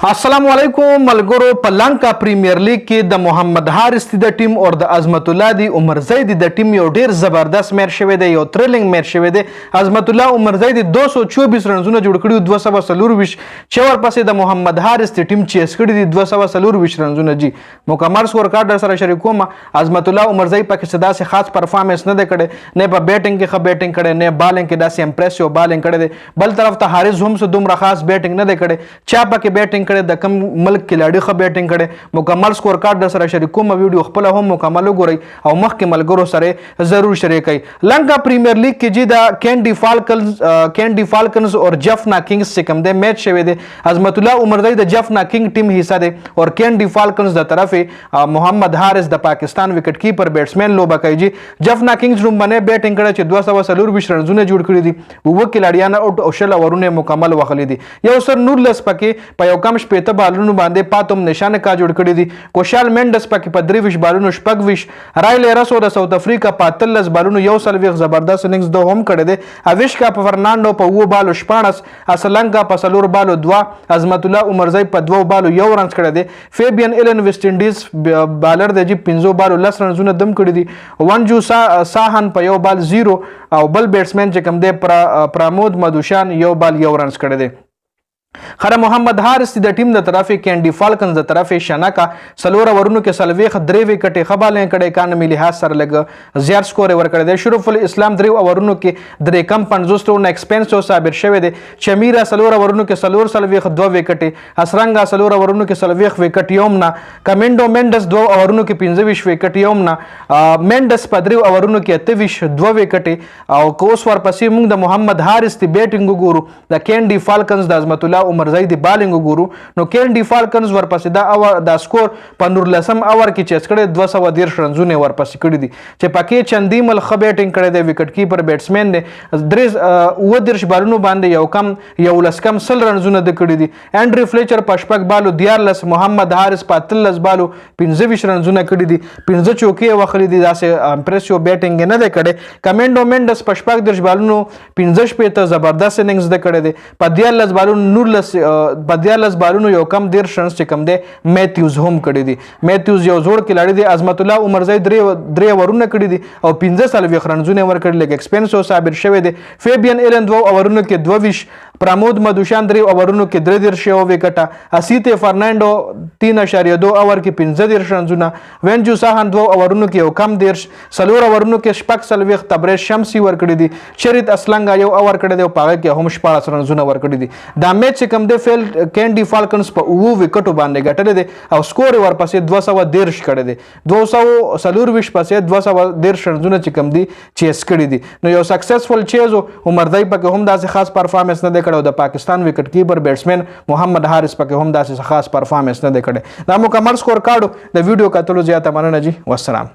السلام علیکم ملګرو. په لنکا پریمیئر لیگ کې د محمد حارث د ټیم او د عظمت الله دی عمرزئی د ټیم یو ډیر زبردست میچ شوی دی، یو تھرلینګ میچ شوی دی. عظمت الله عمرزئی د 224 رنزونه جوړ کړي، 224 چې ورپسې د محمد حارث د ټیم چیس کړي دي 224 رنزونه. جی مکمل سکور کارت در سره شریکوم. عظمت الله عمرزئی پکې صدا سي خاص پرفارمنس نه کړي، نه په بیټینګ کې ښه بیټینګ کړي، نه بالینګ کې داسې امپریسیو بالینګ کړي دی. بل طرف ته حارث هم څه دومره خاص بیټینګ نه کړي، چا پکې بیټینګ د کم ملک کلاړي ښه بیټینګ کړي. مکمل سکور کارت در سره شریکوم. ویډیو خپل هم مکمل وګورئ او مخکې ملګرو سره ضرور شریکئ. لنکا پریمیئر لیگ کې جی دا کینډي فالکنز اور جفنا کنگز چې کوم دی میچ شوی دی، عظمت الله عمرزئی د جفنا کنگ ټیم حصہ دی اور کینډي فالکنز د طرف محمد حارث د پاکستان وکټ کیپر بیټسمین لوبه کوي. جی جفنا کنگز لومبنۍ بیټینګ کړی چې 224 رنزونه جوړ کړي دي، اووه کلاړیان اوټ او شل اورونه مکمل وخلی دي. یو سر 19 پکې په یو کم شپېته بالونو باندې پاتوم نشانه کا جوړ کړي دي. کوشال مینډس پکې په 23 بالونو شپږ، رایل ایرسو د ساوث افریقا په 13 بالونو یو سلويخ زبردست اننګز دو هم کړي دي. اویشکا په فرناندو په 2 بالو 14، اسلنکا په 4 بالو 2، عظمت الله عمرزئی په 2 بالو 1 رنز کړي دي. فیبین ایلن ویسټ انډیز بالر دی، 15 بالو 10 رنزونه دم کړي دي. ونجو ساهن په 1 بال 0 او بل بیټسمین چې کوم دی پرامود مدوشان 1 بال 1 رنز کړي دي. خراب محمد حارث د ټیم د طرفې کینډي فالکنز د طرفې شنکا سلور اورونو کې سلويخ درې وکټې خبالې کړي، کان ملي لحاظ سره لګ زیات سکور ورکړی دی. شرف الاسلام 3 اورونو کې درې کم 50 رن ایکسپنس او ثابت شوی دی. چمیرا سلور اورونو کې سلور سلويخ 2 وکټې، اسرنګا سلور اورونو کې سلويخ وکټ یومنا، کمنډو مینډس 2 اورونو کې 25 وکټ یومنا، مینډس په 3 اورونو کې 28 2 وکټې. او کوس ورپسې موږ د محمد حارث دی بیټینګ ګورو، د کینډي فالکنز د عظمت الله عمرزئی دی بالینګ ګورو. نو کینډي فالکنز ورپسې دا سکور په 19 اور کې چیس کړي 213 رنزونه ورپسې کړي دي چې پکې چندی مل خ بیټینګ کړي دی. وکټ کیپر بیټسمین دی 3 بالونو باندې یو کم 10 رنزونه د کړي دي. انډری فلیچر په 14 بالو 14، محمد حارث په 13 بالو 25 رنزونه کړي دي. 15 چوکۍ وخلی دي، داسې امپریسیو بیټینګ نه دی کړي. کمنډو مینډس په 14 بالونو 15 زبردست اننګز د کړي دي. په 14 بالونو 19 بالونو یو کم 10 رنز چې کم دی میتیوز هم کړي دي. میتیوز یو زوړ کلاړي دی. عظمت الله عمرزئی 3 اورونه کړي دي او 15 رنزونه ورکړي، لګ ایکسپنس او ثابت شوی دی. فیبین ایلن 2 اورونو کې 22، پرامود مدوشان 3 اورونو کې 33 وکټه، اسیته فرناندو 3.2 اور کې 15 رنزونه، وینجو ساهن 2 اورونو کې یو کم 10، سلور اورونو کې شپږ سلويخ تبریز شمسي ورکړي دي. شریت اسلنګا 1 اور کړي دی او پاغه کې هم 14 رنزونه ورکړي دي. دا میچ کم دی فیل کینډي فالکنز په 2 وکټو باندې ګټلې دي او سکور ورپسې 213 کړي دي. 240 پسې 213 رنزونه چې کم دي چیس کړي دي. نو یو سکسسفل چیز عمرزئی پکې هم داسې خاص پرفارمنس نه کړو، د پاکستان وکټ کیپر بیټسمین محمد حارث پکې هم داسې خاص پرفارمنس نه کړي. دا مکمل سکور کارډ د ویډیو کتلو زیاته مننه جی. والسلام.